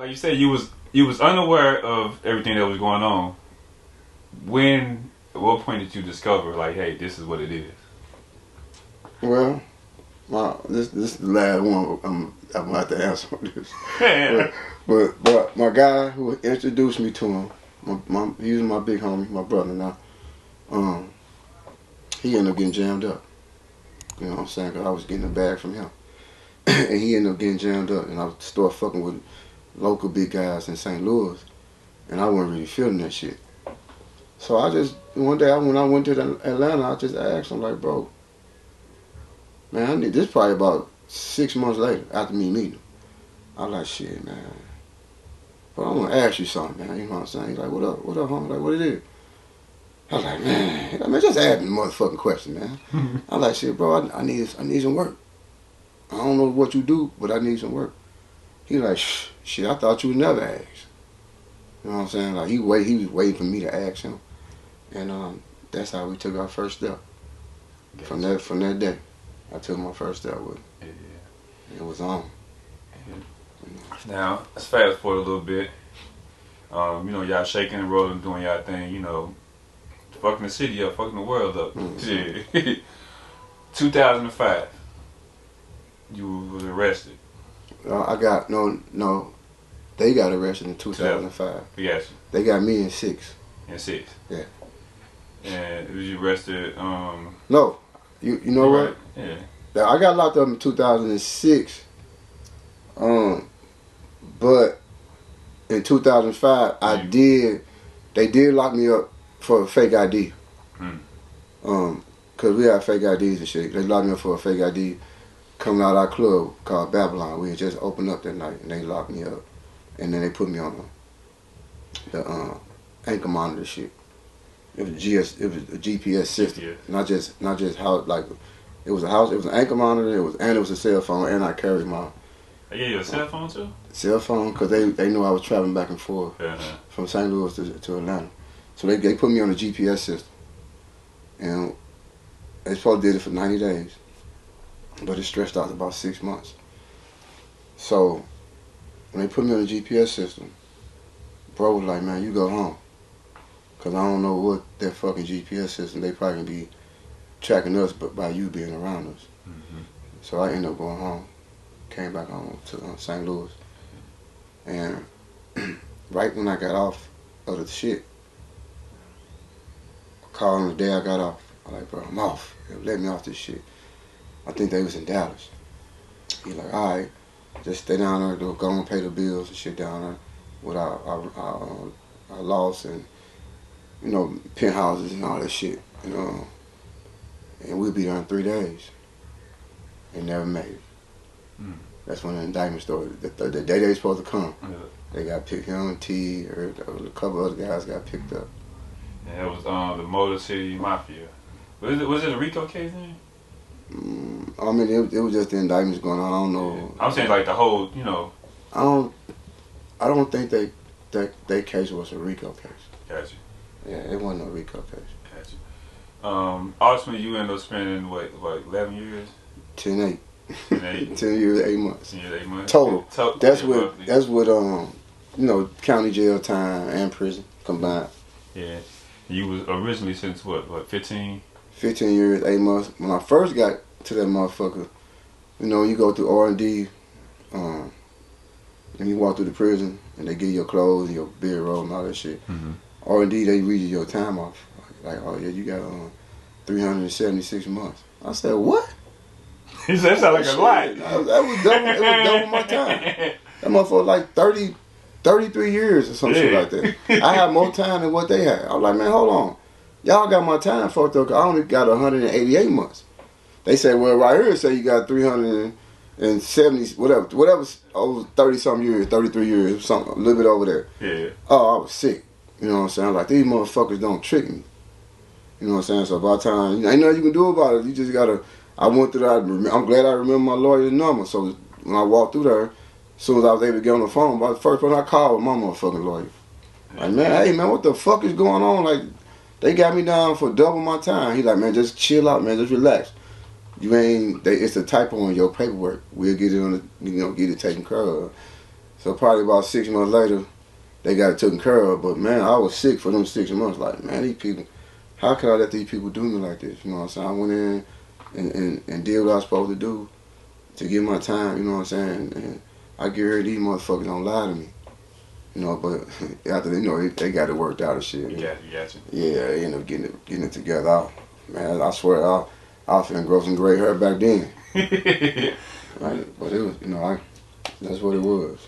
like you said, you was unaware of everything that was going on. At what point did you discover, like, hey, this is what it is? Well, this is the last one I'm gonna have to answer this. but my guy who introduced me to him, he was my big homie, my brother now. He ended up getting jammed up. You know what I'm saying? Cause I was getting a bag from him, and he ended up getting jammed up, and I started fucking with local big guys in St. Louis, and I wasn't really feeling that shit. So one day when I went to Atlanta, I just asked him, like, bro, man, this probably about 6 months later after me meeting him. I was like, shit, man. But I'm gonna ask you something, man. You know what I'm saying? He's like, what up, homie? Like, what it is? I was like, man, just ask me the motherfucking question, man. I was like, shit, bro, I need some work. I don't know what you do, but I need some work. He like, shit, I thought you would never ask. You know what I'm saying? Like, he was waiting for me to ask him. And that's how we took our first step. From that day, I took my first step with him. Yeah. It was on. Yeah. Now, let's fast forward a little bit. You know, y'all shaking and rolling, doing y'all thing, you know, fucking the city up, fucking the world up. Mm-hmm. Yeah. 2005, you was arrested. They got arrested in 2005. Yes. They got me in 6. In 6? Yeah. And was you arrested? No. You know what? Yeah. I got locked up in 2006. But in 2005, they did lock me up for a fake ID. Cause we had fake IDs and shit. They locked me up for a fake ID coming out our club called Babylon. We had just opened up that night and they locked me up. And then they put me on the anchor monitor shit. It was a GPS system. Yeah. Not just how, like, it was an anchor monitor, it was a cell phone, and I carried my. They gave you a cell phone too? Cell phone, because they knew I was traveling back and forth from St. Louis to Atlanta. So they put me on the GPS system. And they supposed to did it for 90 days. But it stretched out to about 6 months. So when they put me on the GPS system, bro was like, man, you go home. Because I don't know what that fucking GPS system, they probably gonna be tracking us but by you being around us. Mm-hmm. So I ended up going home. Came back home to St. Louis. And right when I got off of the shit, I called him the day I got off. I'm like, bro, I'm off. Let me off this shit. I think they was in Dallas. He like, all right, just stay down there, go and pay the bills and shit down there with our loss and, you know, penthouses and all that shit, you know. And we'll be there in 3 days. They never made it. That's when the indictment started. The day they were supposed to come, they got picked. Him and T, or a couple other guys got picked up. And it was the Motor City Mafia. Was it a RICO case then? I mean, it was just the indictments going on. I don't know. I'm saying like the whole, you know. I don't think that case was a RICO case. Gotcha. Yeah, it wasn't a RICO case. Gotcha. Ultimately, you ended up spending what 11 years? 10 years, 8 months. 10 years, 8 months. Total. That's what you know, county jail time and prison combined. Yeah. You was originally sentenced what 15? 15 years, 8 months. When I first got to that motherfucker, you know, you go through R&D, and you walk through the prison, and they give you your clothes and your beard roll and all that shit. Mm-hmm. R&D, they read you your time off. Like, oh yeah, you got 376 months. I said, what? He said, that sound like a lot. That was double my time. That motherfucker like 33 years or some shit like that. I had more time than what they had. I was like, man, hold on. Y'all got my time fucked up because I only got 188 months. They say, well, right here, say you got 370, whatever, over 30-something years, 33 years, something, a little bit over there. Yeah. Oh, I was sick. You know what I'm saying? Like, these motherfuckers don't trick me. You know what I'm saying? So by the time, ain't nothing you can do about it. You just got to, I went through that. I'm glad I remember my lawyer's number. So when I walked through there, as soon as I was able to get on the phone, the first person I called was my motherfucking lawyer. Like, man, hey, man, what the fuck is going on? Like, they got me down for double my time. He like, man, just chill out, man, just relax. You ain't, it's a typo on your paperwork. We'll get it on the, get it taken care of. So probably about 6 months later, they got it taken care of. But man, I was sick for them 6 months. Like, man, these people, how could I let these people do me like this? You know what I'm saying? I went in and did what I was supposed to do to get my time, you know what I'm saying? And I get rid of these motherfuckers don't lie to me. You know, but after they got it worked out and shit. You got you. Yeah, they ended up getting it together. Man, I swear I was finna grow some gray hair back then. Like, but it was, that's what it was.